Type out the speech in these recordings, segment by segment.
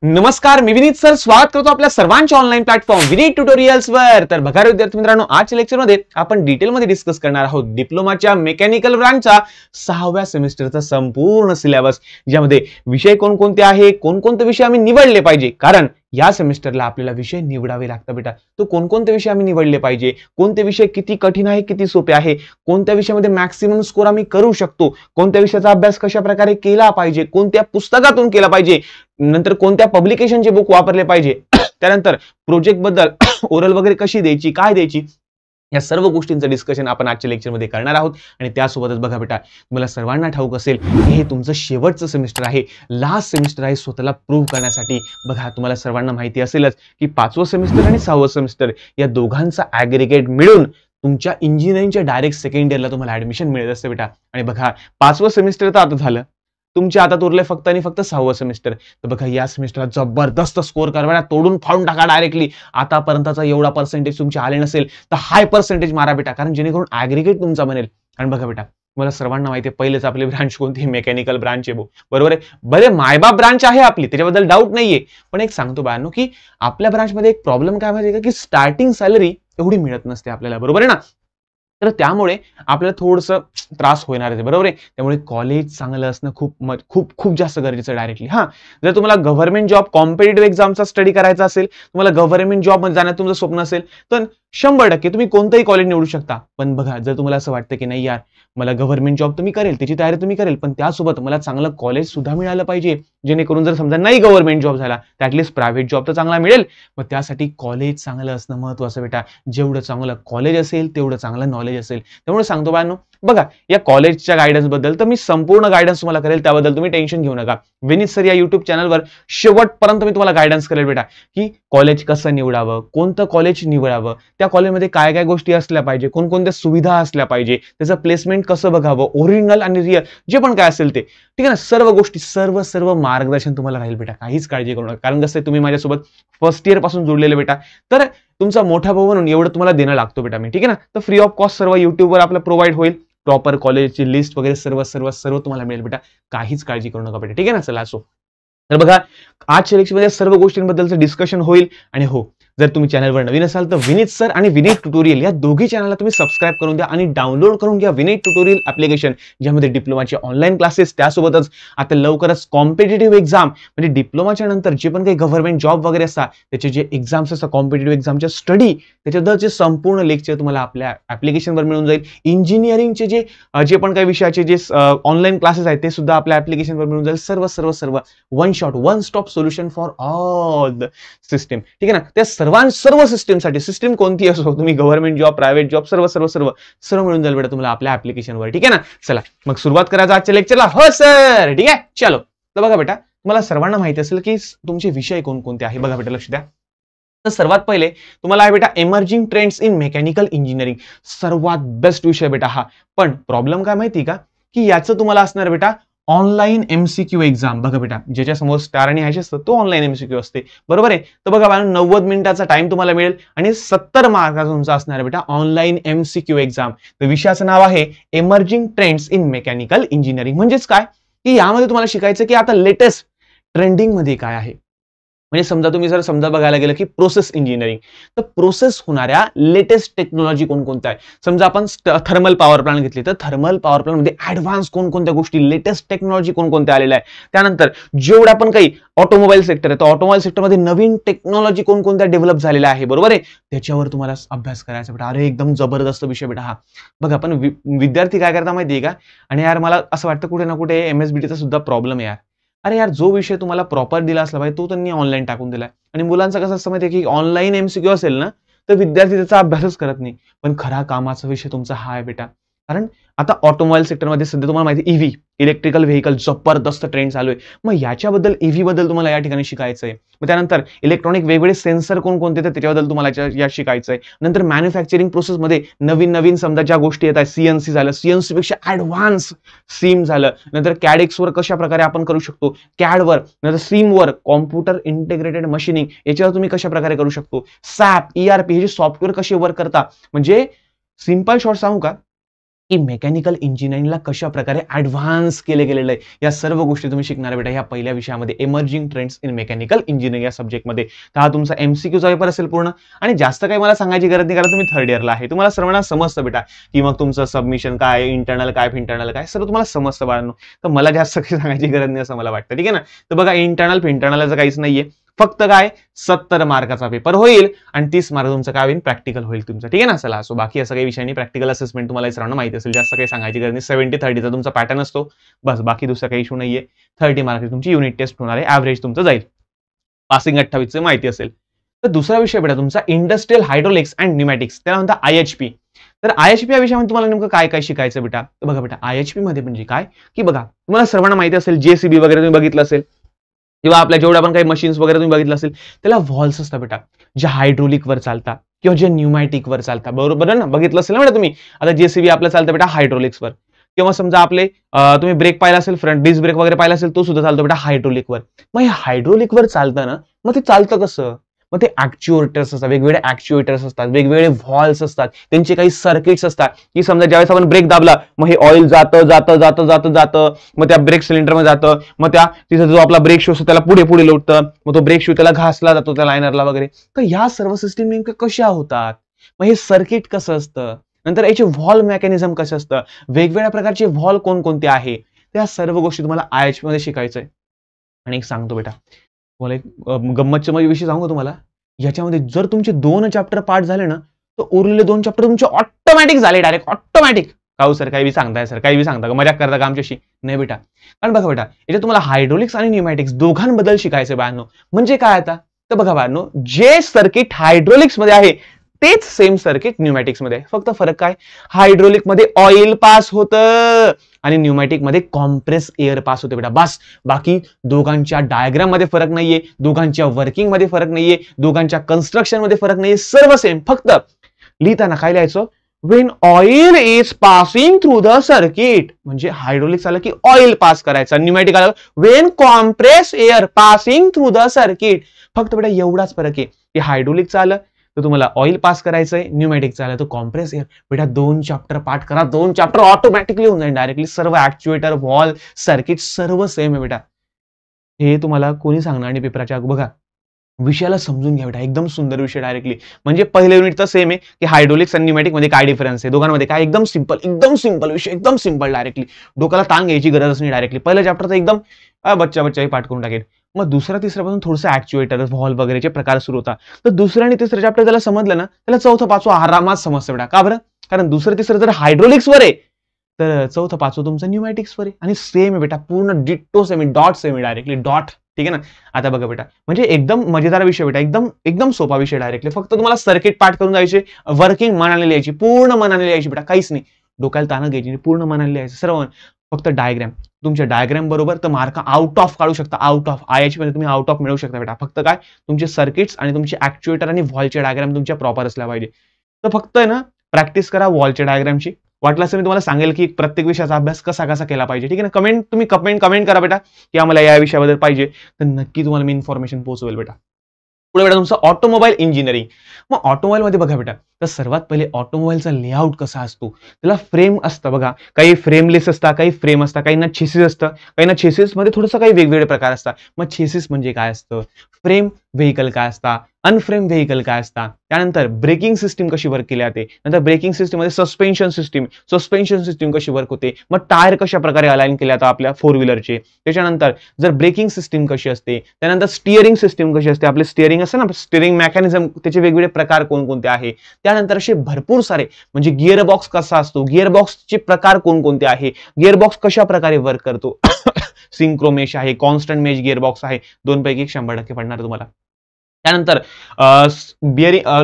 नमस्कार, मी विनीत सर स्वागत करतो आपल्या सर्वांच्या ऑनलाईन प्लॅटफॉर्म विनीत ट्युटोरियल्स वर। तर बघा विद्यार्थी मित्रांनो, आजच्या लेक्चर मध्ये आपण डिटेल मध्ये डिस्कस करणार आहोत डिप्लोमाच्या मेकॅनिकल ब्रांचचा 6व्या सेमिस्टरचा संपूर्ण सिलेबस, ज्यामध्ये विषय कोणकोणते आहे, कोणकोणते विषय आम्ही निवडले पाहिजे, कारण या सेमिस्टरला आपल्याला विषय निवडावे लागतात बेटा। तो कोणकोणते विषय आम्ही निवडले पाहिजे, कोणते विषय किती कठीण आहे, किती सोपे आहे, कोणत्या विषयामध्ये मॅक्सिमम स्कोर आम्ही करू शकतो, कोणत्या विषयाचा अभ्यास कशा प्रकारे केला पाहिजे, कोणत्या पुस्तकातून केला पाहिजे, नंतर कोणत्या पब्लिकेशनचे बुक वापरले पाहिजे, त्यानंतर प्रोजेक्ट बद्दल ओरल वगैरे कशी द्यायची, काय द्यायची, या सर्व गोष्टींचं डिस्कशन आपण आजच्या लेक्चरमध्ये करणार आहोत। आणि त्यासोबतच बघा बेटा, तुम्हाला सर्वांना ठाऊक असेल की हे तुमचं शेवटचं सेमिस्टर आहे, लास्ट सेमिस्टर आहे स्वतःला प्रूव्ह करण्यासाठी। बघा, तुम्हाला सर्वांना माहिती असेलच की 5वं सेमिस्टर आणि 6वं सेमिस्टर या दोघांचा ॲग्रीगेट मिळून तुमच्या इंजिनिअरिंगच्या डायरेक्ट सेकंड इयरला तुम्हाला ऍडमिशन मिळत असते बेटा। आणि बघा, 5वं सेमिस्टर तर आता झालं, तुमच्या हातात उरले फक्त आणि फक्त 6वं सेमिस्टर। तर बघा, या सेमिस्टरला जबरदस्त स्कोर करा, तोडून फाडून टाका डायरेक्टली। आतापर्यंतचा एवढा पर्सेंटेज तुमचे आले नसेल तर हाय पर्सेंटेज मारा बेटा, कारण जेणेकरून ॲग्रीगेट तुमचा बनेल। आणि बघा बेटा, तुम्हाला सर्वांना माहिती आहे पहिलेच आपली ब्रांच कोणती, मेकॅनिकल ब्रांच आहे, बरोबर आहे। बरे मायबाप ब्रांच आहे आपली, त्याच्याबद्दल डाऊट नाहीये, पण एक सांगतो बाळांनो की आपल्या ब्रांचमध्ये एक प्रॉब्लेम काय माहिती आहे का, की स्टार्टिंग सॅलरी एवढी मिळत नसते आपल्याला, बरोबर आहे ना। तर त्यामुळे आपल्याला थोडंसं त्रास होणार आहे, बरोबर आहे। त्यामुळे कॉलेज चांगलं असणं खूप खूप खूप जास्त गरजेचं आहे डायरेक्टली। जर तुम्हाला गव्हर्नमेंट जॉब कॉम्पिटिटिव्ह एक्झामचा स्टडी करायचा असेल, तुम्हाला गव्हर्नमेंट जॉब मध्ये जाण्याचं तुमचं स्वप्न असेल, तर 100% तुम्ही कोणतंही कॉलेज निवडू शकता। पण बघा, जर तुम्हाला असं वाटतं की नाही यार, मला गव्हर्नमेंट जॉब तुम्ही करेल, त्याची तयारी तुम्ही करेल, पण त्यासोबत मला चांगलं कॉलेज सुद्धा मिळालं पाहिजे, जेणेकरून जर समजा नाही गव्हर्नमेंट जॉब झाला तर ऍटलीस्ट प्रायव्हेट जॉब तर चांगला मिळेल। मग त्यासाठी कॉलेज चांगलं असणं महत्त्वाचं बेटा। जेवढं चांगलं कॉलेज असेल तेवढं चांगलं नॉलेज असेल। त्यामुळे सांगतो बाळांनो, बघा या कॉलेजच्या गायडन्स बद्दल तर मी संपूर्ण गायडन्स तुम्हाला करेल, त्याबद्दल तुम्ही टेन्शन घेऊ नका। विनीत सर या युट्यूब चॅनलवर शेवटपर्यंत मी तुम्हाला गायडन्स करेल बेटा, की कॉलेज कसं निवडावं, कोणतं कॉलेज निवडावं, त्या कॉलेजमध्ये काय काय गोष्टी असल्या पाहिजे, कोणकोणत्या सुविधा असल्या पाहिजे, त्याचं प्लेसमेंट कसं बघावं, ओरिजिनल आणि रिअल जे पण काय असेल ते, ठीक आहे ना, सर्व गोष्टी सर्व मार्गदर्शन तुम्हाला राहील बेटा, काहीच काळजी करू नका। कारण कसं तुम्ही माझ्यासोबत फर्स्ट इयर पासून जुळलेले बेटा, तर तुमचा मोठा भाऊ म्हणून एवढं तुम्हाला देणं लागतो बेटा मी, ठीक आहे ना। तर फ्री ऑफ कॉस्ट सर्व युट्यूबवर आपलं प्रोव्हाइड होईल, प्रॉपर कॉलेजची लिस्ट वगैरे सर्व तुम्हाला मिळेल बेटा, काहीच काळजी करू नका बेटा, ठीक आहे ना। चला असो, तर बघा आजच्या लेक्चरमध्ये सर्व गोष्टींबद्दलचं डिस्कशन होईल। आणि हो, जर तुम्ही चॅनलवर नवीन असाल तर विनीत सर आणि विनीत ट्युटोरियल या दोघी चॅनलला तुम्ही सबस्क्राइब करून द्या आणि डाउनलोड करून घ्या विनीत ट्युटोरियल ऍप्लिकेशन, ज्यामध्ये डिप्लोमाचे ऑनलाईन क्लासेस, त्यासोबतच आता लवकरच कॉम्पिटिटिव्ह एक्झाम म्हणजे डिप्लोमाच्या नंतर जे पण काही गव्हर्नमेंट जॉब वगैरे असतात त्याचे जे एक्झाम्स असतात, कॉम्पिटिटिव्ह एक्झामच्या स्टडी, त्याच्याबद्दलचे संपूर्ण लेक्चर तुम्हाला आपल्या ऍप्लिकेशनवर मिळून जाईल। इंजिनिअरिंगचे जे पण काही विषयाचे जे ऑनलाईन क्लासेस आहेत ते सुद्धा आपल्या ऍप्लिकेशनवर मिळून जाईल। सर्व one shot one stop solution for all the system, ठीक आहे ना। त्या सर्व सिस्टमसाठी, सिस्टम कोणती असो, तुम्ही गव्हर्नमेंट जॉब, प्रायव्हेट जॉब, सर्व मिळून जाईल बेटा तुम्हाला आपल्या ऍप्लिकेशनवर, ठीक आहे ना। चला मग सुरुवात करायचं आजच्या लेक्चरला। हो सर, ठीक आहे, चलो। तर बघा बेटा, तुम्हाला सर्वांना माहिती असेल की तुमचे विषय कोणकोणते आहे। बघा बेटा, लक्ष द्या। तर सर्वात पहिले तुम्हाला आहे बेटा emerging trends in mechanical engineering, सर्वात बेस्ट विषय बेटा हा। पण प्रॉब्लेम काय माहिती का, की याचं तुम्हाला असणार बेटा ऑनलाईन एमसीक्यू एक्झाम। बघा बेटा, ज्याच्या समोर स्टार आणि हॅश असतं तो ऑनलाईन एमसीक्यू असते, बरोबर आहे। तर बघा बाळा, 90 मिनिटाचा टाइम तुम्हाला मिळेल आणि 70 मार्काचा तुमचा असणार बेटा ऑनलाईन एमसीक्यू एक्झाम। तर विषयाचं नाव आहे emerging trends in mechanical engineering. म्हणजेच काय, की यामध्ये तुम्हाला शिकायचं की आता लेटेस्ट ट्रेंडिंग मध्ये काय आहे। म्हणजे समजा तुम्ही जर बघायला गेलं की प्रोसेस इंजिनिअरिंग, तर प्रोसेस होणाऱ्या लेटेस्ट टेक्नॉलॉजी कोणकोणत्या आहे। समजा आपण थर्मल पॉवर प्लांट घेतली, तर थर्मल पॉवर प्लांट मध्ये ऍडव्हान्स कोणकोणत्या गोष्टी, लेटेस्ट टेक्नॉलॉजी कोणकोणत्या आलेल्या आहे। त्यानंतर जेवढा पण काही ऑटोमोबाईल सेक्टर आहे, तर ऑटोमोबाईल सेक्टरमध्ये नवीन टेक्नॉलॉजी कोणकोणत्या डेव्हलप झालेल्या आहे, बरोबर आहे। त्याच्यावर तुम्हाला अभ्यास करायचा बेटा। अरे एकदम जबरदस्त विषय बेटा हा। बघा, पण विद्यार्थी काय करता माहिती आहे का, आणि यार मला असं वाटतं कुठे ना कुठे एमएसबीटीचा सुद्धा प्रॉब्लेम आहे यार। अरे यार, जो विषय तुम्हाला प्रॉपर दिला असला पाहिजे तो त्यांनी ऑनलाईन टाकून दिलाय। आणि मुलांचं कसं असतं माहिती आहे की ऑनलाईन एमसीक्यू असेल ना, तर विद्यार्थी त्याचा अभ्यासच करत नाही। पण खरा कामाचा विषय तुमचा हा आहे बेटा, कारण आता ऑटोमोबाईल सेक्टरमध्ये सध्या तुम्हाला माहिती ईव्ही, इलेक्ट्रिकल व्हेकल जबरदस्त ट्रेंड चालू आहे। मग याच्याबद्दल ईव्ही बद्दल तुम्हाला या ठिकाणी शिकायचं आहे। मग त्यानंतर इलेक्ट्रॉनिक वेगवेगळे सेन्सर कोणकोणते तर त्याच्याबद्दल तुम्हाला या शिकायचं आहे। नंतर मॅन्युफॅक्चरिंग प्रोसेसमध्ये नवीन समजा ज्या गोष्टी येतात, सीएनसी झालं, सीएनसी पेक्षा ऍडव्हान्स सीम झालं, नंतर कॅडेक्स वर कशा प्रकारे आपण करू शकतो, कॅडवर, नंतर सीम वर कॉम्प्युटर इंटिग्रेटेड मशीनिंग याच्यावर तुम्ही कशा प्रकारे करू शकतो, सॅप, ईआरपी हे जे सॉफ्टवेअर कसे वर्क करतात। म्हणजे सिंपल शॉर्ट सांगू का, की मेकॅनिकल इंजिनिअरिंगला कशा प्रकारे ऍडव्हान्स केले गेलेलं आहे, या सर्व गोष्टी तुम्ही शिकणार बेटा ह्या पहिल्या विषयामध्ये, emerging trends in mechanical engineering या सब्जेक्टमध्ये. तर हा तुमचा MCQचा पेपर असेल पूर्ण, आणि जास्त काही मला सांगायची गरज नाही, कारण तुम्ही थर्ड इयरला आहे, तुम्हाला सर्वांना समजतं बेटा की मग तुमचं सबमिशन काय, इंटरनल काय, फिंटरनल काय, सर्व तुम्हाला समजतं बाळांनो. तर मला जास्त काही सांगायची गरज नाही असं मला वाटतं, ठीक आहे ना. तर बघा, इंटरनल फिंटरनलचं काहीच नाहीये, फक्त काय 70 मार्काचा पेपर होईल आणि 30 मार्क तुमचं काय होईल, प्रॅक्टिकल होईल तुमचं, ठीक आहे ना. चला, सो बाकी असं काही विषय नाही, प्रॅक्टिकल असेसमेंट तुम्हाला सर्वांना माहिती असेल, जास्त काही सांगायची गरज नाही. 70-30चा तुमचा पॅटर्न असतो, बस, बाकी दुसरा काही इश्यू नाहीये. 30 मार्क तुमची युनिट टेस्ट होणार आहे, ऍव्हरेज तुमचं जाईल, पासिंग 28चं माहिती असेल. तर दुसरा विषय बेटा तुमचा इंडस्ट्रियल हायड्रोलिक्स अँड न्यूमॅटिक्स, त्याला म्हणतात IHP. तर IHP या विषयामध्ये तुम्हाला नेमकं काय काय शिकायचं बेटा. तर बघा बेटा, IHP मध्ये म्हणजे काय की बघा, तुम्हाला सर्वांना माहिती असेल, JCB वगैरे तुम्ही बघितलं असेल, किंवा आपल्या जेवढ्या पण काही मशीन्स वगैरे तुम्ही बघितलं असेल, त्याला व्हॉल्व्स असतात बेटा, जे हायड्रोलिकवर चालतात किंवा जे न्यूमॅटिकवर चालतात, बरोबर ना, बघितलं असेल ना बेटा तुम्ही. आता JCB आपलं चालतं बेटा हायड्रोलिक्सवर, किंवा समजा आपले तुम्ही ब्रेक पाहिला असेल, फ्रंट डिस्क ब्रेक वगैरे पाहिला असेल, तो सुद्धा चालतो बेटा हायड्रोलिकवर. मग हे हायड्रोलिकवर चालतं ना, मग ते चालतं कसं, मग ते ऍक्च्युएटर्स असतात, वेगवेगळे ऍक्च्युएटर्स असतात, वेगवेगळे व्हॉल्व्स असतात, त्यांचे काही सर्किट्स असतात, की समजा ज्यावेळेस आपण ब्रेक दाबला, मग हे ऑइल जातं जातं जातं जातं जातं, मग त्या ब्रेक सिलेंडरमध्ये जातं, मग त्या तिथं जो आपला ब्रेक शू असतो त्याला पुढे पुढे लोटतं, मग तो ब्रेक शू त्याला घासला जातो त्या लायनरला वगैरे. तर ह्या सर्व सिस्टीम नेमक्या कशा होतात, मग हे सर्किट कसं असतं, नंतर याचे व्हॉल्व मेकॅनिझम कसं असतं, वेगवेगळ्या प्रकारचे व्हॉल्व कोणकोणते आहे, त्या सर्व गोष्टी तुम्हाला IHP मध्ये शिकायचंय. आणि एक सांगतो बेटा तुम्हाला, एक गंमतच्या विषय सांगू तुम्हाला, याच्यामध्ये जर तुमचे 2 चॅप्टर पाठ झाले ना, तर उरलेले 2 चॅप्टर तुमचे ऑटोमॅटिक झाले, डायरेक्ट ऑटोमॅटिक. काहू सर, काही बी सांगताय सर, काही बी सांगता का, मजाक करता का आमच्याशी, नाही बेटा. कारण बघा बेटा, याच्यात तुम्हाला हायड्रोलिक्स आणि न्यूमॅटिक्स दोघांबद्दल शिकायचं बाळांनो. म्हणजे काय आता, तर बघा बाळांनो, जे सर्किट हायड्रोलिक्स मध्ये आहे तेच सेम सर्किट न्यूमॅटिक्स मध्ये आहे, फक्त फरक काय, हायड्रोलिक मध्ये ऑइल पास होतं आणि न्यूमॅटिक मध्ये कॉम्प्रेस एअर पास होते बेटा, बस. बाकी दोघांच्या डायग्राम मध्ये फरक नाहीये, दोघांच्या वर्किंग मध्ये फरक नाहीये, दोघांच्या कन्स्ट्रक्शन मध्ये फरक नाहीये, सर्व सेम. फक्त लिहिताना काय लिहायचं, Wien oil is passing through the circuit, म्हणजे हायड्रोलिक्स आलं की ऑइल पास करायचा, न्यूमॅटिक आलं Wien compress air passing through the circuit. फक्त बेटा एवढाच फरक आहे, की हायड्रोलिकचं आलं तर तुम्हाला ऑइल पास करायचंय, न्यूमॅटिकचं आलं तर कॉम्प्रेस एअर. बेटा 2 चॅप्टर पाठ करा, 2 चॅप्टर ऑटोमॅटिकली होऊन जाईल डायरेक्टली, सर्व ऍक्च्युएटर, व्हॉल्व, सर्किट सर्व सेम आहे बेटा. हे तुम्हाला कोणी सांगणार नाही पेपराच्या, बघा विषयाला समजून घ्या बेटा, एकदम सुंदर विषय डायरेक्टली. म्हणजे पहिलं युनिट तर सेम आहे, की हायड्रोलिक्स आणि न्यूमॅटिक मध्ये काय डिफरन्स आहे, दोघांमध्ये काय, एकदम सिंपल विषय, एकदम सिंपल, डायरेक्टली डोक्याला ताण घ्यायची गरज नाही, डायरेक्टली पहिल्या चॅप्टरचं एकदम बच्चा पाठ करून टाकेल. मग दुसरा तिसरा पासून थोडंसं ऍक्च्युएटर, व्हॉल्व वगैरेचे प्रकार सुरू होता. तर दुसरं आणि तिसरं चॅप्टर त्याला समजलं ना, त्याला चौथं पाचवं आरामात समजतं बेटा. का बरं, कारण दुसरं तिसरं जर हायड्रोलिक्सवर आहे तर चौथं पाचवं तुमचं न्यूमॅटिक्सवर आहे, आणि सेम आहे बेटा, पूर्ण डिट्टो सेम आहे, डॉट सेम आहे, डायरेक्टली डॉट, ठीक आहे ना. आता बघा बेटा, म्हणजे एकदम मजेदार विषय बेटा, एकदम एकदम सोपा विषय डायरेक्टली. फक्त तुम्हाला सर्किट पाठ करून जायचे, वर्किंग मनाने लिहायची, पूर्ण मनाने लिहायची बेटा, काहीच नाही, डोक्याला ताण घ्यायची, पूर्ण मनाने लिहायचं सर्व. फक्त डायग्राम, तुमच्या डायग्राम बरोबर तर मार्क आउट ऑफ काढू शकता, आउट ऑफ IHP मध्ये तुम्ही आउट ऑफ मिळवू शकता बेटा. फक्त काय, तुमचे सर्किट्स आणि तुमचे ऍक्च्युएटर आणि व्हॉल्वचे डायग्राम तुमच्या प्रॉपर असल्या पाहिजे. तर फक्त आहे ना, प्रॅक्टिस करा व्हॉल्वच्या डायग्रामची. वाटलं असं मी तुम्हाला सांगेल की प्रत्येक विषयाचा अभ्यास कसा कसा केला पाहिजे, ठीक आहे ना. तुम्ही कमेंट करा बेटा, की आम्हाला या विषयाबद्दल पाहिजे, तर नक्की तुम्हाला मी इन्फॉर्मेशन पोहोचवेल बेटा. पुढे बेटा तुमचं ऑटोमोबाईल इंजिनिअरिंग. मग ऑटोमोबाईल मध्ये बघा बेटा, तर सर्वात पहिले ऑटोमोबाईलचा लेआउट कसा असतो, त्याला फ्रेम असतं बघा, काही फ्रेमलेस असतात, काही फ्रेम असतात, काही ना चेसिस असतं, काही ना चेसिस मध्ये थोडंसं काही वेगवेगळे प्रकार असतात. मग चेसिस म्हणजे काय असतं, फ्रेम व्हेकल काय असतात, अनफ्रेम व्हेकल काय असतात, त्यानंतर ब्रेकिंग सिस्टीम कशी वर्क केली जाते, नंतर ब्रेकिंग सिस्टीम मध्ये सस्पेन्शन सिस्टीम कशी वर्क होते, मग टायर कशा प्रकारे अलाइन केले जातात आपल्या 4 व्हीलरचे, त्याच्यानंतर जर ब्रेकिंग सिस्टीम कशी असते, त्यानंतर स्टिअरिंग सिस्टीम कशी असते, आपले स्टिअरिंग असतं ना, स्टिअरिंग मेकॅनिझम, त्याचे वेगवेगळे प्रकार कोणकोणते आहे, त्यानंतर असे भरपूर सारे, म्हणजे गिअर बॉक्स कसा असतो, गिअर बॉक्सचे प्रकार कोणकोणते आहे, गिअर बॉक्स कशा प्रकारे वर्क करतो, सिंक्रोमेश आहे, कॉन्स्टंट मेश गिअर बॉक्स आहे, 2 पैकी 100% पडणार तुम्हाला. त्यानंतर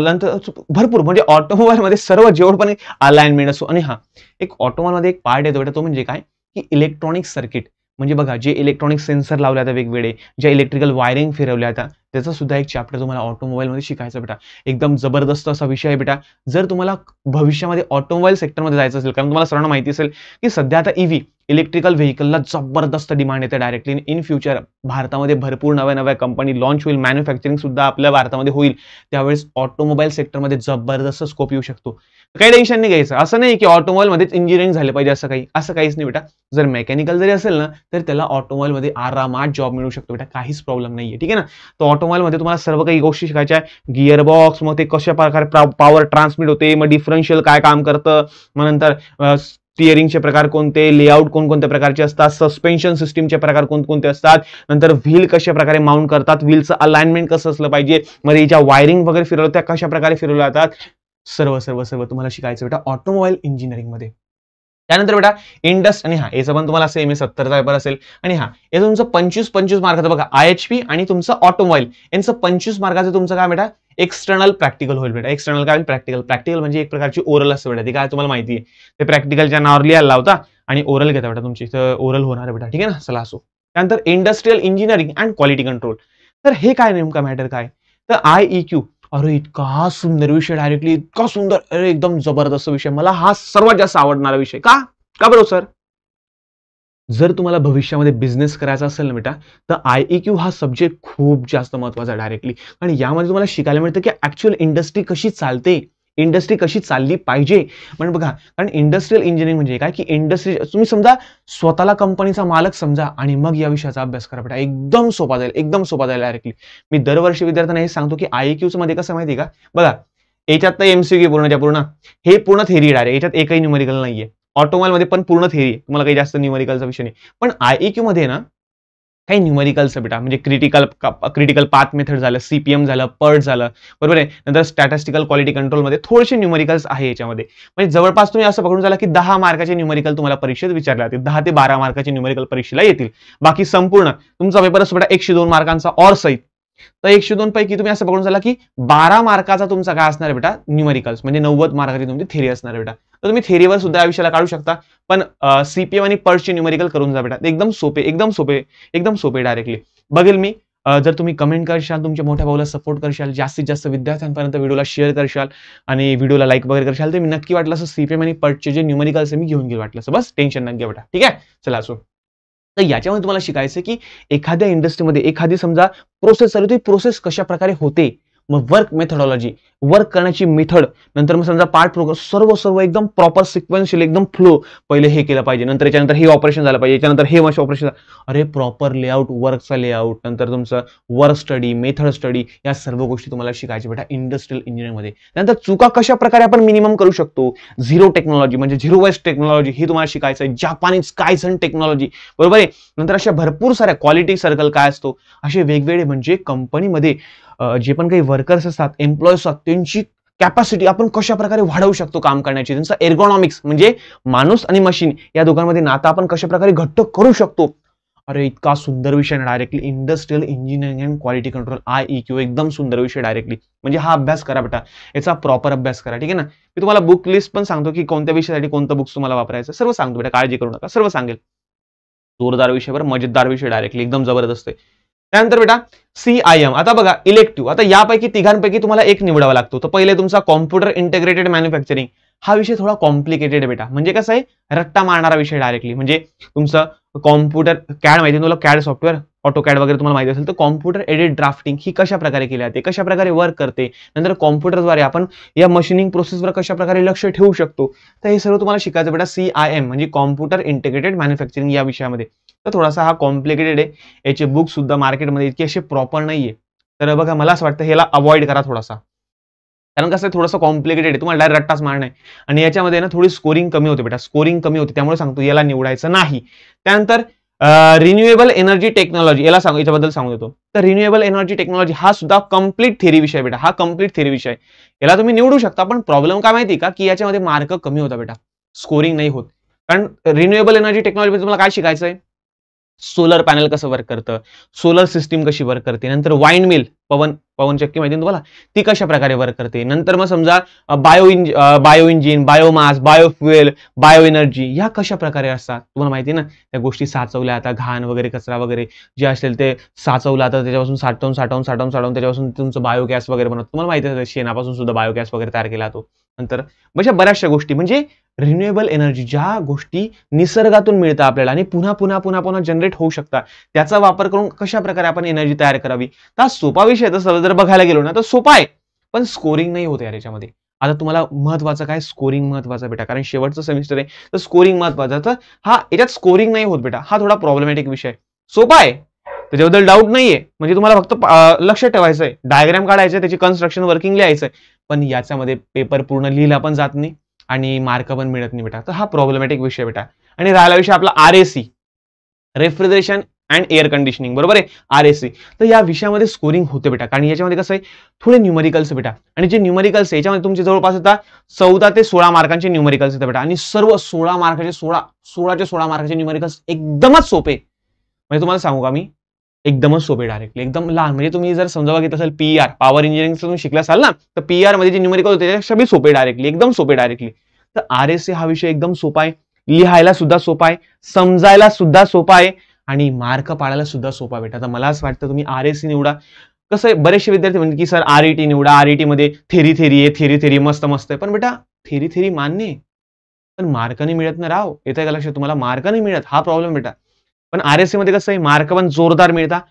नंतर भरपूर, म्हणजे ऑटोमोबाईल मध्ये सर्व जेवढ पण अलाइनमेंट असो. आणि हा एक ऑटोमोबाईल मध्ये एक पार्ट येतो बेटा, तो म्हणजे काय, की इलेक्ट्रॉनिक सर्किट. म्हणजे बघा, जे इलेक्ट्रॉनिक सेन्सर लावले जातात वेगवेगळे, ज्या इलेक्ट्रिकल वायरिंग फिरवल्या जातात, त्याचा सुद्धा एक चॅप्टर तुम्हाला ऑटोमोबाईल मध्ये शिकायचा बेटा. एकदम जबरदस्त असा विषय आहे बेटा, जर तुम्हाला भविष्यामध्ये ऑटोमोबाईल सेक्टरमध्ये जायचं असेल. कारण तुम्हाला सर्वांना माहिती असेल की सध्या आता EV इलेक्ट्रिकल व्हेकलला जबरदस्त डिमांड येते डायरेक्टली. इन फ्युचर भारतामध्ये भरपूर नव्या नव्या कंपनी लॉन्च होईल, मॅन्युफॅक्चरिंग सुद्धा आपल्या भारतामध्ये होईल. त्यावेळेस ऑटोमोबाईल सेक्टरमध्ये जबरदस्त स्कोप येऊ शकतो. काही टेन्शन नाही घ्यायचं. असं नाही की ऑटोमोबाईलमध्येच इंजिनिअरिंग झाले पाहिजे, असं काहीच नाही बेटा. जर मेकॅनिकल जरी असेल ना तर त्याला ऑटोमोबाईलमध्ये आरामात जॉब मिळू शकतो बेटा, काहीच प्रॉब्लेम नाहीये. ठीक आहे ना. तर ऑटोमोबाईलमध्ये तुम्हाला सर्व काही गोष्टी शिकायच्या आहे. गिअर बॉक्स, मग ते कशा प्रकारे पॉवर ट्रान्समिट होते, मग डिफरन्शियल काय काम करतं, मग नंतर स्टिअरिंगचे प्रकार कोणते, लेआउट कोणकोणत्या प्रकारचे असतात, सस्पेन्शन सिस्टीमचे प्रकार कोणकोणते असतात, नंतर व्हील कशा प्रकारे माउंट करतात, व्हीलचं अलाइनमेंट कसं असलं पाहिजे, मध्ये ज्या वायरिंग वगैरे फिरवल्या त्या कशा प्रकारे फिरवल्या जातात, सर्व सर्व सर्व तुम्हाला शिकायचं बेटा ऑटोमोबाईल इंजिनिअरिंग मध्ये. त्यानंतर बेटा आणि याचं पण तुम्हाला सेम 70चा पेपर असेल. आणि हे तुमचं 25 मार्काचं बघा, IHP आणि तुमचं ऑटोमोबाईल यांचं 25 मार्काचं तुमचं काय बेटा एक्सटर्नल प्रॅक्टिकल होईल बेटा. एक्सटर्नल काय प्रॅक्टिकल म्हणजे एक प्रकारची ओरल असतं बेटा. ते काय तुम्हाला माहिती आहे, ते प्रॅक्टिकलच्या नावावर लिहायला लावता आणि ओरल घेता बेटा तुमची, तर ओरल होणार आहे बेटा. ठीक आहे ना. चला असो. त्यानंतर industrial engineering and quality control. तर हे काय नेमका मॅटर काय, तर IEQ. अरे इतका सुंदर विषय, डायरेक्टली इतका सुंदर, अरे एकदम जबरदस्त विषय. मला हा सर्वात जास्त आवडणारा विषय. का बरोबर सर? जर तुम्हाला भविष्यामध्ये बिझनेस करायचा असेल ना बेटा, तर IEQ हा सब्जेक्ट खूप जास्त महत्वाचा डायरेक्टली. आणि यामध्ये तुम्हाला शिकायला मिळतं की ऍक्च्युअल इंडस्ट्री कशी चालते, इंडस्ट्री कशी चालली पाहिजे. म्हणजे बघा, कारण इंडस्ट्रियल इंजिनिअरिंग म्हणजे काय की इंडस्ट्री, तुम्ही समजा स्वतःला कंपनीचा मालक समजा आणि मग या विषयाचा अभ्यास करा बेटा. एकदम सोपा जाईल डायरेक्टली. मी दरवर्षी विद्यार्थ्यांना हे सांगतो की IEQ मध्ये कसं माहिती का, बघा याच्यात तर MCQ पूर्ण हे पूर्ण थेरी डायरेक्ट, याच्यात एकही न्यूमेरिकल नाहीये. ऑटोमोबाईल मध्ये पण पूर्ण थेरी, तुम्हाला काही जास्त न्यूमेरिकलचा विषय नाही. पण IEQ मध्ये ना काही न्यूमेरिकल्स बेटा, म्हणजे क्रिटिकल पाथ मेथड झालं, CPM झालं, PERT झालं, बरोबर आहे. नंतर स्टॅटिस्टिकल क्वालिटी कंट्रोल मध्ये थोडेसे न्यूमेरिकल्स आहे याच्यामध्ये. म्हणजे जवळपास तुम्ही असं पकडून झाला की 10 मार्काचे न्यूमेरिकल तुम्हाला परीक्षेत विचारले जातील, 10 ते 12 मार्काचे न्यूमेरिकल परीक्षेला येतील. बाकी संपूर्ण तुमचा पेपर असतो बेटा 102 मार्कांचा ऑर सहित. तर 102 पैकी तुम्ही असं पकडून झाला की 12 मार्काचा तुमचा काय असणार आहे बेटा न्यूमेरिकल्स, म्हणजे 90 मार्काची तुमची थेरी असणार आहे बेटा. तर तुम्ही थेरीवर सुद्धा या विषयाला काढू शकता. पण CPM आणि PERT न्यूमेरिकल करून जा बेटा. एकदम सोपे डायरेक्टली. बघेल मी. जर तुम्ही कमेंट करशाल, तुमच्या मोठ्या भाऊला सपोर्ट करशाल, जास्तीत जास्त विद्यार्थ्यांपर्यंत व्हिडिओला शेअर करशाल आणि व्हिडिओला लाईक वगैरे करशाल, तर मी नक्की वाटलं असं CPM आणि PERT जे न्यूमेरिकल्स मी घेऊन वाटलं असं. बस टेन्शन नका घ्या बेटा. ठीक आहे. चला असो. तर याच्यामध्ये तुम्हाला शिकायचं की एखाद्या इंडस्ट्रीमध्ये एखादी समजा प्रोसेस चालू, ती प्रोसेस कशा प्रकारे होते, मग वर्क मेथडॉलॉजी, वर्क करण्याची मेथड, नंतर मग समजा पार्ट प्रोग्रेस, सर्व एकदम प्रॉपर सिक्वेन्शियल, एकदम फ्लो. पहिले हे केलं पाहिजे, नंतर याच्यानंतर हे ऑपरेशन झालं पाहिजे, याच्यानंतर हे ऑपरेशन. अरे प्रॉपर लेआउट, वर्कचा लेआउट, नंतर तुमचं वर्क स्टडी, मेथड स्टडी, या सर्व गोष्टी तुम्हाला शिकायच्या बेटा इंडस्ट्रियल इंजिनिअरिंग मध्ये. त्यानंतर चुका कशा प्रकारे आपण मिनिमम करू शकतो, झिरो टेक्नॉलॉजी म्हणजे झिरो वेस्ट टेक्नॉलॉजी, ही तुम्हाला शिकायचं आहे. जापानीज कायझन टेक्नॉलॉजी, बरोबर आहे. नंतर अशा भरपूर साऱ्या क्वालिटी सर्कल काय असतो, असे वेगवेगळे म्हणजे कंपनीमध्ये जे पण काही वर्कर्स असतात, एम्प्लॉईज असतात, त्यांची कॅपॅसिटी आपण कशा प्रकारे वाढवू शकतो काम करण्याची, त्यांचा एर्गोनॉमिक्स म्हणजे माणूस आणि मशीन या दोघांमध्ये नातं आपण कशा प्रकारे घट्ट करू शकतो. अरे इतका सुंदर विषय ना directly industrial engineering and quality control IEQ. एकदम सुंदर विषय डायरेक्टली. म्हणजे हा अभ्यास करा बेटा, याचा प्रॉपर अभ्यास करा. ठीक आहे ना. मी तुम्हाला बुक लिस्ट पण सांगतो की कोणत्या विषयासाठी कोणतं बुक्स तुम्हाला वापरायचं, सर्व सांगतो बेटा, काळजी करू नका, सर्व सांगेल. जोरदार विषयावर मजेदार विषय डायरेक्टली, एकदम जबरदस्त आहे. त्यानंतर बेटा CIM. आता बघा इलेक्टिव्ह, आता यापैकी तिघांपैकी तुम्हाला एक निवडावा लागतो. तर पहिले तुमचा कॉम्प्युटर इंटिग्रेटेड मॅन्युफॅक्चरिंग. हा विषय थोडा कॉम्प्लिकेटेड बेटा, म्हणजे कसं आहे रट्टा मारणारा विषय डायरेक्टली. म्हणजे तुमचं कॉम्प्युटर कॅड माहिती तुम्हाला, कॅड सॉफ्टवेअर, ऑटो कॅड वगैरे तुम्हाला माहिती असेल, तर कॉम्प्युटर एडेड ड्राफ्टिंग ही कशा प्रकारे केली जाते, कशा प्रकारे वर्क करते, नंतर कॉम्प्युटरद्वारे आपण या मशीनिंग प्रोसेसवर कशा प्रकारे लक्ष ठेवू शकतो. तर हे सर्व तुम्हाला शिकायचं बेटा CIM म्हणजे कॉम्प्युटर इंटिग्रेटेड मॅन्युफॅक्चरिंग या विषयामध्ये. तर थोडासा हा कॉम्प्लिकेटेड आहे. याचे बुक सुद्धा मार्केटमध्ये इतके असे प्रॉपर नाहीये. तर बघा मला असं वाटतं ह्याला अवॉइड करा थोडासा, कारण कसं आहे थोडंसं कॉम्प्लिकेटेड आहे, तुम्हाला डायरेक्ट रट्टाच मारणं आहे. आणि याच्यामध्ये ना थोडी स्कोरिंग कमी होते बेटा, स्कोरिंग कमी होते, त्यामुळे सांगतो याला निवडायचं नाही. त्यानंतर रिन्युएबल एनर्जी टेक्नॉलॉजी, याच्याबद्दल सांगू देतो. तर रिन्युएबल एनर्जी टेक्नॉलॉजी हा सुद्धा कम्प्लीट थेरी विषय बेटा, हा कम्प्लीट थेरी विषय. याला तुम्ही निवडू शकता, पण प्रॉब्लेम काय माहिती का, की याच्यामध्ये मार्क कमी होता बेटा, स्कोरिंग नाही होत. कारण रिन्युएबल एनर्जी टेक्नॉलॉजी तुम्हाला काय शिकायचं आहे, सोलर पॅनल कसं वर्क करतं, सोलर सिस्टीम कशी वर्क करते, नंतर वाइंड मिल, पवनचक्की माहिती ना तुम्हाला, ती कशा प्रकारे वर्क करते. नंतर मग समजा bio engine, biomass, biofuel, bio energy ह्या कशा प्रकारे असतात तुम्हाला माहिती आहे ना. त्या गोष्टी साचवल्या आता घाण वगैरे कचरा वगैरे जे असेल ते साचवलं आता त्याच्यापासून साठवून त्याच्यापासून तुमचं बायोगॅस वगैरे बनवतं. तुम्हाला माहिती आहे शेणापासून सुद्धा बायोगॅस वगैरे तयार केला जातो. नंतर म्हणजे बऱ्याचशा गोष्टी म्हणजे रिन्युएबल एनर्जी ज्या गोष्टी निसर्गातून मिळतात आपल्याला आणि पुन्हा जनरेट होऊ शकतात त्याचा वापर करून कशा प्रकारे आपण एनर्जी तयार करावी. तर सोपा विषय तसं जर बघायला गेलो ना तर सोपा आहे, पण स्कोरिंग नाही होत यार याच्यामध्ये. आता तुम्हाला महत्वाचं काय, स्कोरिंग महत्वाचं बेटा, कारण शेवटचं सेमिस्टर आहे तर स्कोरिंग महत्वाचं. तर हा याच्यात स्कोरिंग नाही होत बेटा, हा थोडा प्रॉब्लेमॅटिक विषय. सोपा आहे त्याच्याबद्दल डाऊट नाहीये, म्हणजे तुम्हाला फक्त लक्ष ठेवायचं आहे, डायग्राम काढायचं, त्याची कन्स्ट्रक्शन वर्किंग लिहायचंय, पण याच्यामध्ये पेपर पूर्ण लिहिला पण जात नाही आणि मार्क पण मिळत नाही बेटा. तर हा प्रॉब्लेमॅटिक विषय बेटा. आणि राहिला विषय आपला RAC, refrigeration and air conditioning, बरोबर आहे RAC. तर या विषयामध्ये स्कोरिंग होते बेटा, कारण याच्यामध्ये कसं आहे थोडे न्यूमरिकल्स बेटा, आणि जे न्यूमरिकल्स आहे याच्यामध्ये तुमचे जवळपास आता 14 ते 16 मार्कांचे न्यूमरिकल्स येतात बेटा, आणि सर्व 16 मार्काचे 16 मार्काचे न्यूमरिकल्स एकदमच सोपे. म्हणजे तुम्हाला सांगू का मी, एकदमच सोपे डायरेक्टली, एकदम लहान. म्हणजे तुम्ही जर समजा बघितलं असेल PR पॉवर इंजिनिअरिंग तुम्ही शिकला असाल ना, तर PR मध्ये जे न्यूमरिकल होते त्याच्यापेक्षा बी सोपे डायरेक्टली, एकदम सोपे डायरेक्टली. तर RAC हा विषय एकदम सोपा आहे, लिहायला सुद्धा सोपा आहे, समजायला सुद्धा सोपा आहे आणि मार्क पाडायला सुद्धा सोपा बेटा. तर मला असं वाटतं तुम्ही RAC निवडा. कसं आहे बरेचसे विद्यार्थी म्हणतात की सर RET निवडा, RET मध्ये थेरी मस्त आहे, पण बेटा थेरी मान्य आहे, पण मार्क नाही मिळत ना राव. येतं का लक्षात तुम्हाला, मार्क नाही मिळत, हा प्रॉब्लेम बेटा. पण RAC मध्ये कसं आहे मार्क पण जोरदार मिळतात,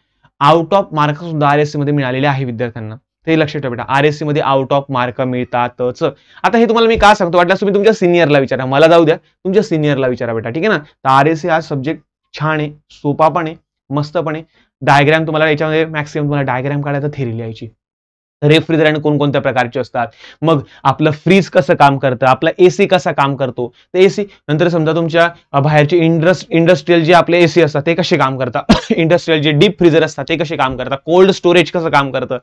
आउट ऑफ मार्क सुद्धा RAC मध्ये मिळालेले आहे विद्यार्थ्यांना, ते लक्षात ठेवा बेटा. RAC मध्ये आउट ऑफ मार्क मिळतातच. आता हे तुम्हाला मी का सांगतो, वाटल्यास तुम्ही तुमच्या सिनियरला विचारा, मला जाऊ द्या, तुमच्या सिनियरला विचारा बेटा, ठीक आहे ना. तर RAC हा सब्जेक्ट छान आहे, सोपा पण आहे, मस्त पण आहे. डायग्राम तुम्हाला याच्यामध्ये मॅक्सिमम तुम्हाला डायग्राम काढायचं, थेरी लिहायची. रेफ्रिजरंट कोणकोणत्या प्रकारचे असतात, मग आपलं फ्रीज कसं काम करतं, आपला AC कसा काम करतो, ते AC नंतर समजा तुमच्या बाहेरचे इंडस्ट्रियल जे आपले AC असतात ते कसे काम करतात, इंडस्ट्रियल जे डीप फ्रीजर असतात ते कसे काम करतात, कोल्ड स्टोरेज कसं काम करतं,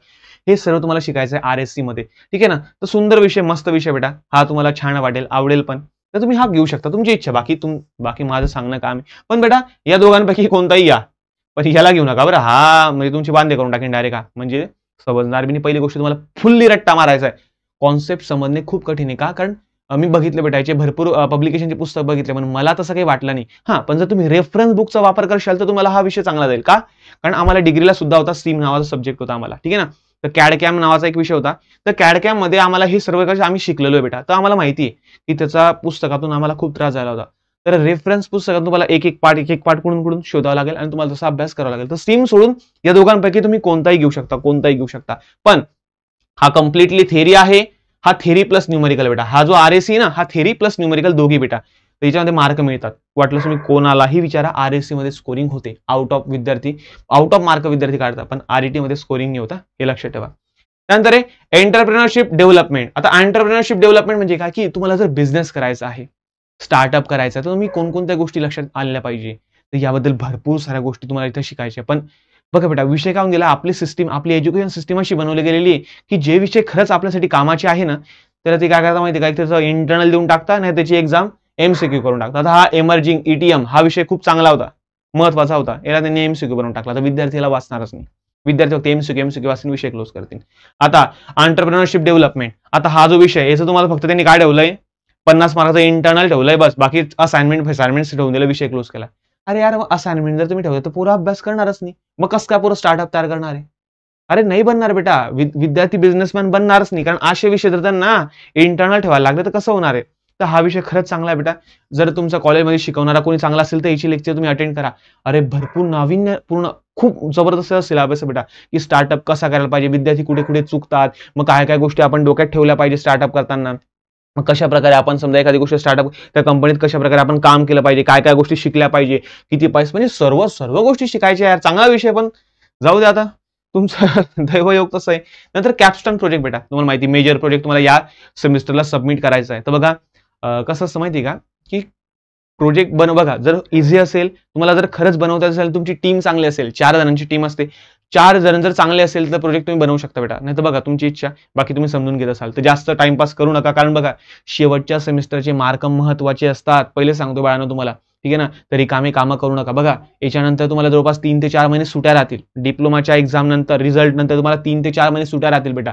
हे सर्व तुम्हाला शिकायचं आहे RAC मध्ये, ठीक आहे ना. तर सुंदर विषय, मस्त विषय बेटा, हा तुम्हाला छान वाटेल, आवडेल पण, तर तुम्ही हा घेऊ शकता, तुमची इच्छा. बाकी माझं सांगणं काम आहे, पण बेटा या दोघांपैकी कोणताही या, पण याला घेऊ नका बरं. हा म्हणजे तुमची बांधे करून टाकेन डायरेक्ट, हा म्हणजे समजणार बी नाही. पहिली गोष्ट तुम्हाला फुल्ली रट्टा मारायचा आहे, कॉन्सेप्ट समजणे खूप कठीण आहे. का, कारण मी बघितले बेटायचे भरपूर पब्लिकेशनचे पुस्तक बघितले, पण मला तसं काही वाटलं नाही. हा, पण जर तुम्ही रेफरन्स बुकचा वापर करशाल तर तुम्हाला हा विषय चांगला जाईल. का, कारण आम्हाला डिग्रीला सुद्धा होता, स्ट्रीम नावाचा सब्जेक्ट होता आम्हाला, ठीक आहे ना. तर कॅडकॅम नावाचा एक विषय होता, तर कॅडकॅम मध्ये आम्हाला हे सर्व काही आम्ही शिकलेलो आहे बेटा. तर आम्हाला माहिती आहे की त्याचा पुस्तकातून आम्हाला खूप त्रास झाला होता. तर रेफरन्स पुस्तकात तुम्हाला एक एक पार्ट कुठून शोधावा लागेल आणि तुम्हाला तसा अभ्यास करावा लागेल. तर स्ट्रीम सोडून या दोघांपैकी तुम्ही कोणताही घेऊ शकता, पण हा कम्प्लिटली थेरी आहे, हा थेरी प्लस न्यूमेरिकल बेटा. हा जो RAC ना, हा थेरी प्लस न्यूमेरिकल दोघी बेटा. त्याच्यामध्ये मार्क मिळतात. वाटलं तुम्ही कोणालाही विचारा, RAC मध्ये स्कोरिंग होते, आउट ऑफ मार्क विद्यार्थी काढतात, पण RET मध्ये स्कोरिंग नाही होता, हे लक्षात ठेवा. त्यानंतर एंटरप्रेन्योरशिप डेव्हलपमेंट. आता एंटरप्रेन्योरशिप डेव्हलपमेंट म्हणजे काय, की तुम्हाला जर बिझनेस करायचा आहे, स्टार्टअप करायचा, तर तुम्ही कोणकोणत्या गोष्टी लक्षात आणल्या पाहिजे, तर याबद्दल भरपूर साऱ्या गोष्टी तुम्हाला इथे शिकायच्या. पण बघा बेटा, विषय काय होऊन गेला, आपली एज्युकेशन सिस्टम अशी बनवली गेलेली आहे की जे विषय खरंच आपल्यासाठी कामाचे आहे ना, तर ते काय करता माहिती काय, त्याचं इंटरनल देऊन टाकता, नाही त्याची एक्झाम MCQ करून टाकतात. हा एमर्जिंग ETM हा विषय खूप चांगला होता, महत्वाचा होता, याला त्यांनी MCQ बनवून टाकला, तर विद्यार्थीला वाचणारच नाही. विद्यार्थी फक्त MCQ वाचून विषय क्लोज करतील. आता एंटरप्रेन्योरशिप डेव्हलपमेंट, आता हा जो विषय याचं तुम्हाला फक्त त्यांनी काय ठेवलंय, 50 मार्काचं इंटरनल ठेवलंय, बस. बाकी असाइनमेंट ठेवून दिलं, विषय क्लोज केला. अरे यार, असाइनमेंट जर तुम्ही ठेवलं तर पुरा अभ्यास करणारच नाही, मग कसं काय पुरं स्टार्टअप तयार करणार आहे. अरे नाही बनणार बेटा, विद्यार्थी बिझनेसमॅन बनणारच नाही, कारण असे विषय जर त्यांना इंटरनल ठेवायला लागले तर कसं होणार आहे. तर हा विषय खरंच चांगला आहे बेटा. जर तुमचा कॉलेजमध्ये शिकवणारा कोणी चांगला असेल तर याची लेक्चर तुम्ही अटेंड करा. अरे भरपूर नाविन्यपूर्ण खूप जबरदस्त सिलेबस आहे बेटा, की स्टार्टअप कसा करायला पाहिजे, विद्यार्थी कुठे कुठे चुकतात, मग काय काय गोष्टी आपण डोक्यात ठेवल्या पाहिजे स्टार्टअप करताना, मग कशा प्रकारे आपण समजा एखादी गोष्ट स्टार्टअप त्या कंपनीत कशा प्रकारे आपण काम केलं पाहिजे, काय काय गोष्टी शिकल्या पाहिजे, किती पैसे, म्हणजे सर्व गोष्टी शिकायच्या यार. चांगला विषय, पण जाऊ दे आता, तुमचं दैवयोग तसं आहे. नंतर कॅपस्टोन प्रोजेक्ट बेटा, तुम्हाला माहिती मेजर प्रोजेक्ट तुम्हाला या सेमिस्टरला सबमिट करायचा आहे. तर बघा कसं असतं माहिती का, की प्रोजेक्ट बघा, जर इझी असेल, तुम्हाला जर खरंच बनवता असेल, तुमची टीम चांगली असेल, 4 जणांची टीम असते, 4 जण जर चांगले असेल तर प्रोजेक्ट तुम्ही बनवू शकता बेटा. नाही तर बघा तुमची इच्छा, बाकी तुम्ही समजून घेत असाल तर जास्त टाइमपास करू नका, कारण बघा शेवटच्या सेमिस्टरचे मार्क महत्वाचे असतात. पहिले सांगतो बाळांनो तुम्हाला, ठीक आहे ना. तरी कामं करू नका. बघा याच्यानंतर तुम्हाला जवळपास 3 ते 4 महिने सुट्या राहतील. डिप्लोमाच्या एक्झाम नंतर, रिझल्ट नंतर तुम्हाला 3 ते 4 महिने सुट्या राहतील बेटा.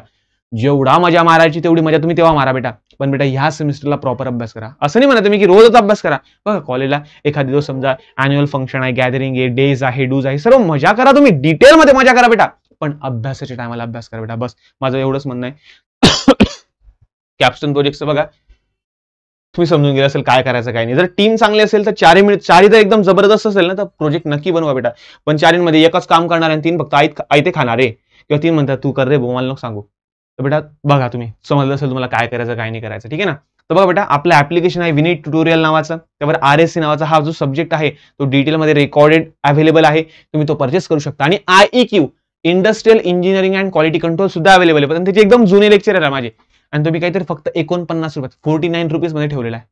जेवढा मजा मारायची तेवढी मजा तुम्ही तेव्हा मारा बेटा. पण बेटा ह्या सेमिस्टरला प्रॉपर अभ्यास करा. असं नाही म्हणत मी की रोजच अभ्यास करा. बघा कॉलेजला एखादी दिवस समजा अॅन्युअल फंक्शन आहे, गॅदरिंग आहे, डेज आहे, डूज आहे, सर्व मजा करा तुम्ही, डिटेलमध्ये मजा करा बेटा. पण अभ्यासाच्या टायमाला अभ्यास करा बेटा. बस माझं एवढंच म्हणणं आहे. कॅप्स्टोन प्रोजेक्टचं बघा तुम्ही समजून गेला असेल काय करायचं काय नाही. जर टीम चांगली असेल तर चारी जर एकदम जबरदस्त असेल ना तर प्रोजेक्ट नक्की बनवा बेटा. पण चारींमध्ये एकच काम करणार आणि 3 फक्त आयते खाणार आहे किंवा 3 म्हणतात तू कर रे भाऊ मला नको सांगू. तर बेटा बघा तुम्ही समजलं असेल तुम्हाला काय करायचं काय नाही करायचं. ठीक आहे ना. तर बघा बेटा आपलं ऍप्लिकेशन आहे विनीत ट्युटोरियल नावाचं. त्यावर RSC नावाचा हा जो सब्जेक्ट आहे तो डिटेलमध्ये रेकॉर्डेड अवेलेबल आहे. तुम्ही तो परचेस करू शकता. आणि IEQ industrial engineering and quality control सुद्धा अवेलेबल आहे. पण त्याचे एकदम जुने लेक्चर आहे माझे आणि तुम्ही काहीतरी फक्त 49 रुपयात 49 रुपीज मध्ये ठेवलेला आहे.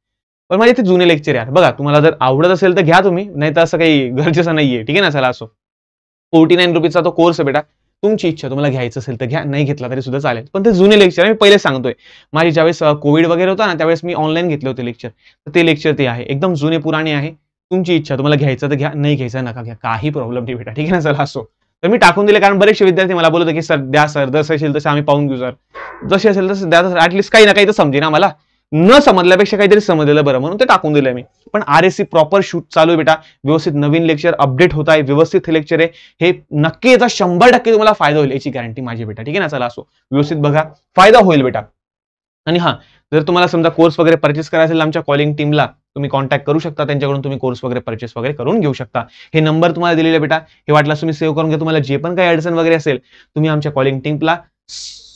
पण माझे ते जुने लेक्चर आहे. बघा तुम्हाला जर आवडत असेल तर घ्या तुम्ही, नाही तर असं काही गरजेचं नाहीये. ठीक आहे ना. चला असो 49 रुपीजचा तो कोर्स आहे बेटा. तुमची इच्छा, तुम्हाला घ्यायचं असेल तर घ्या, नाही घेतला तरी सुद्धा चालेल. पण ते जुने लेक्चर मी पहिले सांगतोय. माझी ज्यावेळेस कोविड वगैरे होता ना त्यावेळेस मी ऑनलाईन घेतले होते लेक्चर. तर ते लेक्चर ते आहे एकदम जुने पुराणे आहे. तुमची इच्छा, तुम्हाला घ्यायचं तर घ्या, नाही घ्यायचं नका घ्या, काही प्रॉब्लेम नाही बेटा. ठीक आहे ना. चला असो तर मी टाकून दिले कारण बरेचसे विद्यार्थी मला बोलत होते की सर द्या सर, जसं असेल तसं आम्ही पाहून घेऊ सर, जसे असेल तसं द्या, ऍटलीस्ट काही ना काही तर समजेल ना मला. न समजल्यापेक्षा काहीतरी समजलेलं बरं म्हणून ते टाकून दिलंय मी. पण RSC प्रॉपर शूट चालू आहे बेटा. व्यवस्थित नवीन लेक्चर अपडेट होत आहे, व्यवस्थित लेक्चर आहे. हे नक्की याचा 100% तुम्हाला फायदा होईल याची गॅरंटी माझी बेटा. ठीक आहे ना. चला असो व्यवस्थित बघा, फायदा होईल बेटा. आणि हा जर तुम्हाला समजा कोर्स वगैरे परचेस करायचा असेल आमच्या कॉलिंग टीमला तुम्ही कॉन्टॅक्ट करू शकता. त्यांच्याकडून तुम्ही कोर्स वगैरे परचेस वगैरे करून घेऊ शकता. हे नंबर तुम्हाला दिलेले बेटा, हे वाटलं तुम्ही सेव्ह करून घ्या. तुम्हाला जे पण काही अडचण वगैरे असेल तुम्ही आमच्या कॉलिंग टीमला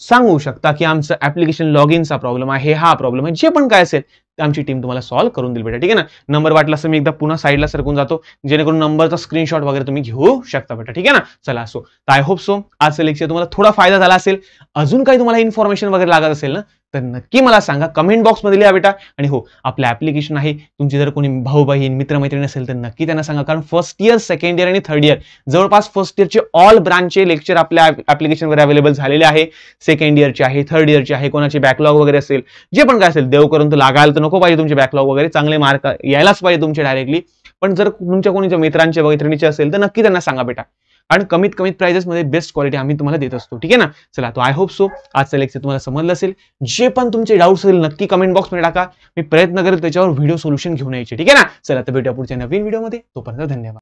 सांगू शकता की आमचं ऍप्लिकेशन लॉग इनचा प्रॉब्लेम आहे, हा प्रॉब्लेम आहे, जे पण काय असेल ते आमची टीम तुम्हाला सॉल्व्ह करून देईल बेटा. ठीक आहे ना. नंबर वाटला असं मी एकदा पुन्हा साईडला सरकून जातो जेणेकरून नंबरचा स्क्रीनशॉट वगैरे तुम्ही घेऊ शकता बेटा. ठीक आहे ना. चला असो आय होप सो आजचं लेक्चर तुम्हाला थोडा फायदा झाला असेल. अजून काही तुम्हाला इन्फॉर्मेशन वगैरे लागत असेल ना तर नक्की मला सांगा, कमेंट बॉक्समध्ये लिहा बेटा. आणि हो आपलं ऍप्लिकेशन आहे, तुमचे जर कोणी भाऊ बहीण मित्रमैत्रिणी असेल तर नक्की त्यांना सांगा. कारण फर्स्ट इयर, सेकंड इयर आणि थर्ड इयर जवळपास फर्स्ट इयरचे ऑल ब्रांचचे लेक्चर आपल्या ऍप्लिकेशनवर अवेलेबल झालेले आहे. सेकंड इयरचे आहे, थर्ड इयरचे आहे, कोणाची बॅकलॉग वगैरे असेल, जे पण काय असेल देव करून तर लागायला तर नको पाहिजे तुमचे बॅकलॉग वगैरे, चांगले मार्क यायलाच पाहिजे तुमचे डायरेक्टली. पण जर तुमच्या कोणीच्या मित्रांचे मैत्रिणीचे असेल तर नक्की त्यांना सांगा बेटा. आणि कमीत प्राइजेस मध्ये बेस्ट क्वालिटी आम्ही तुम्हाला देत असतो. ठीक आहे ना. चला तो आय होप सो आजचं लेक्चर तुम्हाला समजलं असेल. जे पण तुमचे डाऊट्स असेल नक्की कमेंट बॉक्समध्ये टाका. मी प्रयत्न करेल त्याच्यावर व्हिडिओ सोल्युशन घेऊन यायचे. ठीक आहे ना. चला तर भेटूया पुढच्या नवीन व्हिडिओमध्ये. तोपर्यंत धन्यवाद.